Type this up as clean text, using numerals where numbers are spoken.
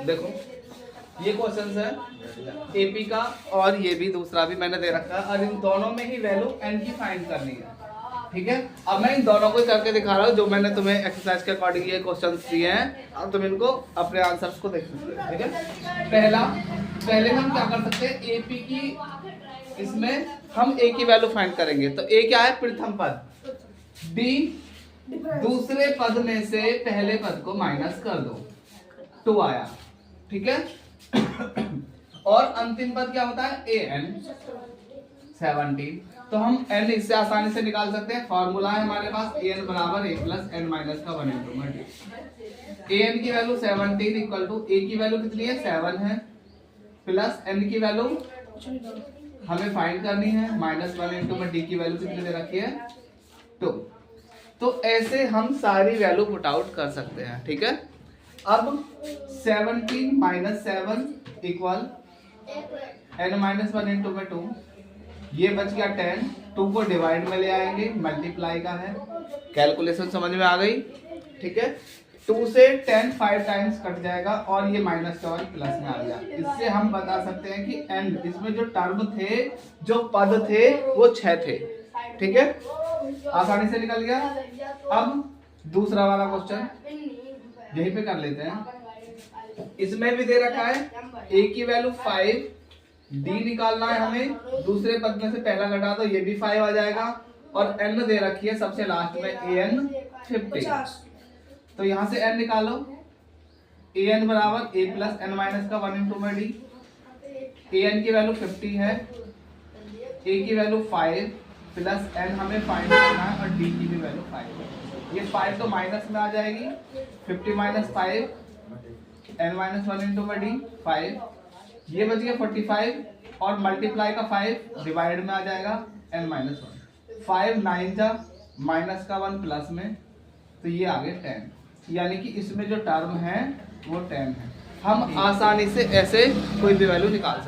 देखो ये क्वेश्चन है एपी का और ये भी दूसरा भी मैंने दे रखा है और इन दोनों में ही वैल्यू एन की फाइंड करनी है। ठीक है, अब मैं इन दोनों को करके दिखा रहा हूँ जो मैंने तुम्हें एक्सरसाइज के अकॉर्डिंग ये क्वेश्चंस दिए हैं। अब तुम इनको अपने आंसर्स को देख सकते हो। ठीक है, पहले हम क्या कर सकते हैं, एपी की इसमें हम ए की वैल्यू फाइंड करेंगे। तो ए क्या है, प्रथम पद, डी दूसरे पद में से पहले पद को माइनस कर दो, 2 आया। ठीक है, और अंतिम पद क्या होता है, ए एन 17। तो हम n इससे आसानी से निकाल सकते हैं। फॉर्मूला है हमारे पास ए एन बराबर ए प्लस एन माइनस का 1 इंटू में डी। ए एन की वैल्यू 17 इक्वल टू ए की वैल्यू कितनी है, 7 है, प्लस एन की वैल्यू हमें फाइंड करनी है, -1 इंटू में डी की वैल्यू कितनी दे रखी है, 2। तो ऐसे हम सारी वैल्यू पुट आउट कर सकते हैं। ठीक है, अब 17 माइनस 7 इक्वल n-1 इंटू में 2, ये बच गया 10। 2 को डिवाइड में ले आएंगे, मल्टीप्लाई का है, कैलकुलेशन समझ में आ गई। ठीक है, 2 से 10 5 टाइम्स कट जाएगा और ये माइनस का 1 प्लस में आ गया। इससे हम बता सकते हैं कि एंड इसमें जो टर्म थे, जो पद थे वो 6 थे। ठीक है, आसानी से निकल गया। अब दूसरा वाला क्वेश्चन यहीं पे कर लेते हैं। इसमें भी दे रखा है a की वैल्यू 5, d निकालना है हमें, दूसरे पद में से पहला घटा दो, ये भी 5 आ जाएगा, और n दे रखी है सबसे लास्ट में an 50। तो यहाँ से n निकालो, an बराबर a प्लस n माइनस का 1 इंटू में d। an की वैल्यू 50 है, a की वैल्यू 5 प्लस n हमें फाइंड करना है और d की भी वैल्यू 5 है। ये 5 तो माइनस में आ जाएगी, 50 माइनस 5 n माइनस 1 इंटू में डी 5, ये बच गया 45 और मल्टीप्लाई का 5 डिवाइड में आ जाएगा n माइनस 1, 5 9 जा माइनस का 1 प्लस में, तो ये आ गया 10। यानी कि इसमें जो टर्म है वो 10 है। हम आसानी से ऐसे कोई भी वैल्यू निकाल सकते हैं।